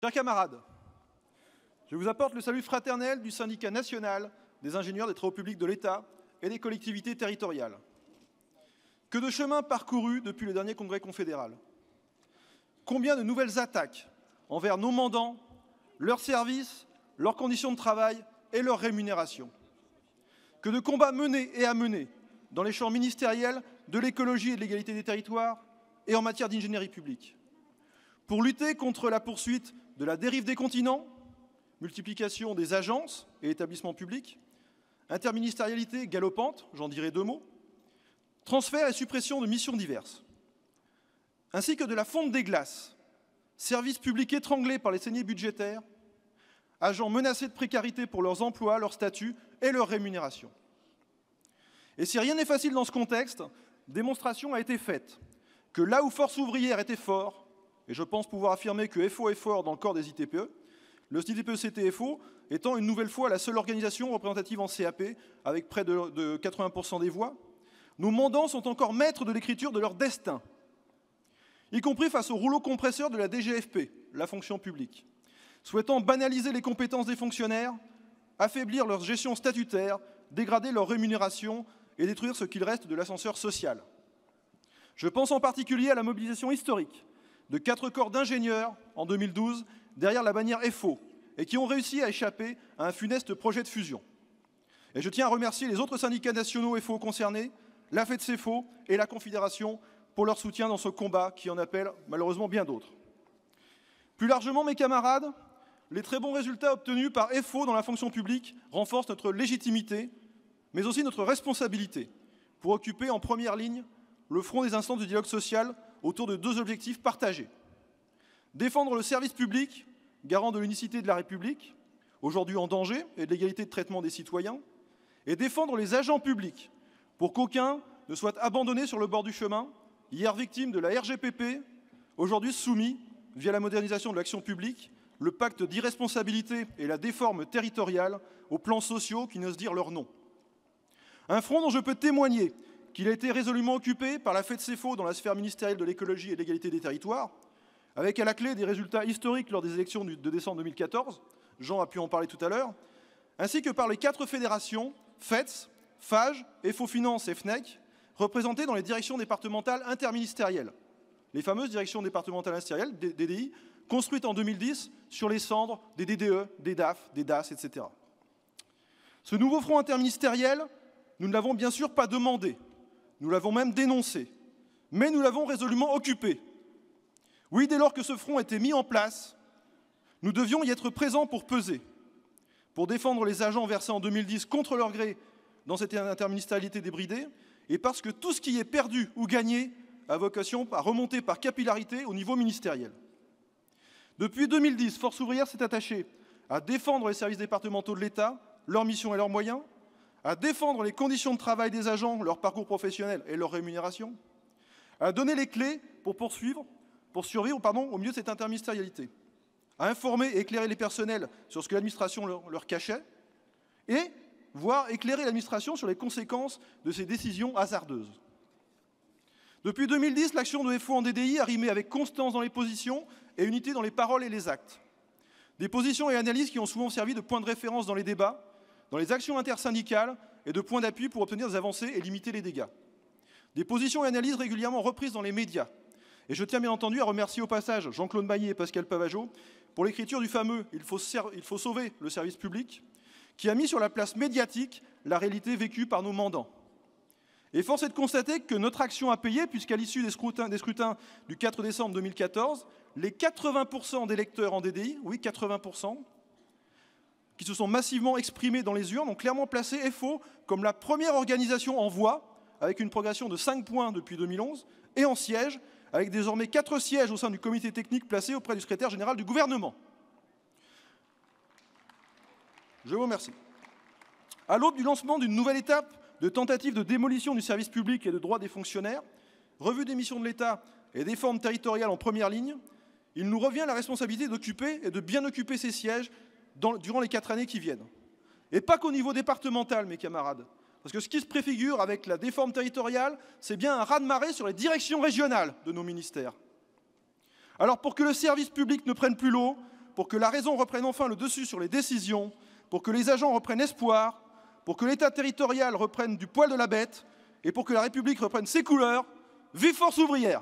Chers camarades, je vous apporte le salut fraternel du syndicat national des ingénieurs des travaux publics de l'État et des collectivités territoriales. Que de chemin parcouru depuis le dernier congrès confédéral. Combien de nouvelles attaques envers nos mandants, leurs services, leurs conditions de travail et leurs rémunérations. Que de combats menés et à mener dans les champs ministériels de l'écologie et de l'égalité des territoires et en matière d'ingénierie publique. Pour lutter contre la poursuite de la dérive des continents, multiplication des agences et établissements publics, interministérialité galopante, j'en dirai deux mots, transfert et suppression de missions diverses, ainsi que de la fonte des glaces, services publics étranglés par les saignées budgétaires, agents menacés de précarité pour leurs emplois, leur statut et leur rémunération. Et si rien n'est facile dans ce contexte, démonstration a été faite que là où Force ouvrière était fort, et je pense pouvoir affirmer que FO est fort dans le corps des ITPE, le ITPE-CTFO étant une nouvelle fois la seule organisation représentative en CAP, avec près de 80% des voix, nos mandants sont encore maîtres de l'écriture de leur destin, y compris face au rouleau compresseur de la DGFP, la fonction publique, souhaitant banaliser les compétences des fonctionnaires, affaiblir leur gestion statutaire, dégrader leur rémunération et détruire ce qu'il reste de l'ascenseur social. Je pense en particulier à la mobilisation historique de 4 corps d'ingénieurs en 2012 derrière la bannière FO et qui ont réussi à échapper à un funeste projet de fusion. Et je tiens à remercier les autres syndicats nationaux FO concernés, la FEDSEFO et la Confédération pour leur soutien dans ce combat qui en appelle malheureusement bien d'autres. Plus largement, mes camarades, les très bons résultats obtenus par FO dans la fonction publique renforcent notre légitimité, mais aussi notre responsabilité pour occuper en première ligne le front des instances de dialogue social autour de 2 objectifs partagés. Défendre le service public, garant de l'unicité de la République, aujourd'hui en danger, et de l'égalité de traitement des citoyens, et défendre les agents publics, pour qu'aucun ne soit abandonné sur le bord du chemin, hier victime de la RGPP, aujourd'hui soumis, via la modernisation de l'action publique, le pacte d'irresponsabilité et la déforme territoriale aux plans sociaux qui n'osent dire leur nom. Un front dont je peux témoigner qu'il a été résolument occupé par la FEDSEFO dans la sphère ministérielle de l'écologie et de l'égalité des territoires, avec à la clé des résultats historiques lors des élections de décembre 2014, Jean a pu en parler tout à l'heure, ainsi que par les 4 fédérations, FETS, FAGE, FO Finance et FNEC, représentées dans les directions départementales interministérielles, les fameuses directions départementales interministérielles, DDI, construites en 2010 sur les cendres des DDE, des DAF, des DAS, etc. Ce nouveau front interministériel, nous ne l'avons bien sûr pas demandé, nous l'avons même dénoncé, mais nous l'avons résolument occupé. Oui, dès lors que ce front était mis en place, nous devions y être présents pour peser, pour défendre les agents versés en 2010 contre leur gré dans cette interministérialité débridée, et parce que tout ce qui est perdu ou gagné a vocation à remonter par capillarité au niveau ministériel. Depuis 2010, Force ouvrière s'est attachée à défendre les services départementaux de l'État, leurs missions et leurs moyens, à défendre les conditions de travail des agents, leur parcours professionnel et leur rémunération, à donner les clés pour survivre au milieu de cette interministérialité, à informer et éclairer les personnels sur ce que l'administration leur cachait, et voire éclairer l'administration sur les conséquences de ces décisions hasardeuses. Depuis 2010, l'action de FO en DDI a rimé avec constance dans les positions et unité dans les paroles et les actes. Des positions et analyses qui ont souvent servi de point de référence dans les débats, dans les actions intersyndicales et de point d'appui pour obtenir des avancées et limiter les dégâts. Des positions et analyses régulièrement reprises dans les médias. Et je tiens bien entendu à remercier au passage Jean-Claude Maillet et Pascal Pavageau pour l'écriture du fameux « Il faut sauver le service public », qui a mis sur la place médiatique la réalité vécue par nos mandants. Et force est de constater que notre action a payé, puisqu'à l'issue des scrutins du 4 décembre 2014, les 80% d'électeurs en DDI, oui 80%, qui se sont massivement exprimés dans les urnes, ont clairement placé FO comme la première organisation en voix, avec une progression de 5 points depuis 2011, et en siège, avec désormais 4 sièges au sein du comité technique placé auprès du secrétaire général du gouvernement. Je vous remercie. À l'aube du lancement d'une nouvelle étape de tentative de démolition du service public et de droits des fonctionnaires, revue des missions de l'État et des formes territoriales en première ligne, il nous revient la responsabilité d'occuper et de bien occuper ces sièges durant les 4 années qui viennent. Et pas qu'au niveau départemental, mes camarades. Parce que ce qui se préfigure avec la déforme territoriale, c'est bien un raz-de-marée sur les directions régionales de nos ministères. Alors pour que le service public ne prenne plus l'eau, pour que la raison reprenne enfin le dessus sur les décisions, pour que les agents reprennent espoir, pour que l'État territorial reprenne du poil de la bête et pour que la République reprenne ses couleurs. Vive Force ouvrière!